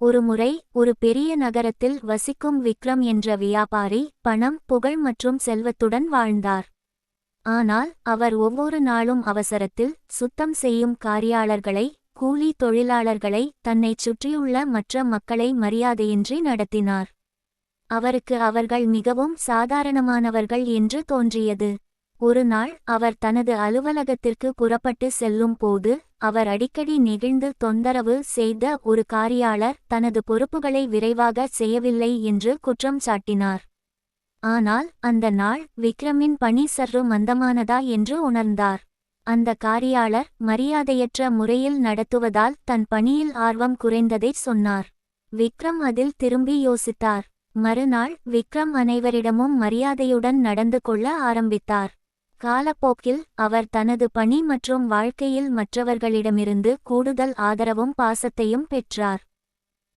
ஒருமுறை ஒரு பெரிய நகரத்தில் வசிக்கும் விக்ரம் என்ற வியாபாரி பணம், புகழ் மற்றும் செல்வத்துடன் வாழ்ந்தார். ஆனால் அவர் ஒவ்வொரு நாளும் அவசரத்தில் சுத்தம் செய்யும் காரியாளர்களை, கூலி தொழிலாளர்களை, தன்னைச் சுற்றியுள்ள மற்ற மக்களை மரியாதையின்றி நடத்தினார். அவருக்கு அவர்கள் மிகவும் சாதாரணமானவர்கள் என்று தோன்றியது. ஒரு நாள் அவர் தனது அலுவலகத்திற்கு புறப்பட்டு செல்லும் போது அவர் அடிக்கடி நெகிழ்ந்து தொந்தரவு செய்த ஒரு காரியாளர் தனது பொறுப்புகளை விரைவாக செய்யவில்லை என்று குற்றம் சாட்டினார். ஆனால் அந்த நாள் விக்ரமின் பணி சற்று மந்தமானதா என்று உணர்ந்தார். அந்த காரியாளர் மரியாதையற்ற முறையில் நடத்துவதால் தன் பணியில் ஆர்வம் குறைந்ததைச் சொன்னார். விக்ரம் அதில் திரும்பி யோசித்தார். மறுநாள் விக்ரம் அனைவரிடமும் மரியாதையுடன் நடந்து கொள்ள ஆரம்பித்தார். காலப்போக்கில் அவர் தனது பணி மற்றும் வாழ்க்கையில் மற்றவர்களிடமிருந்து கூடுதல் ஆதரவும் பாசத்தையும் பெற்றார்.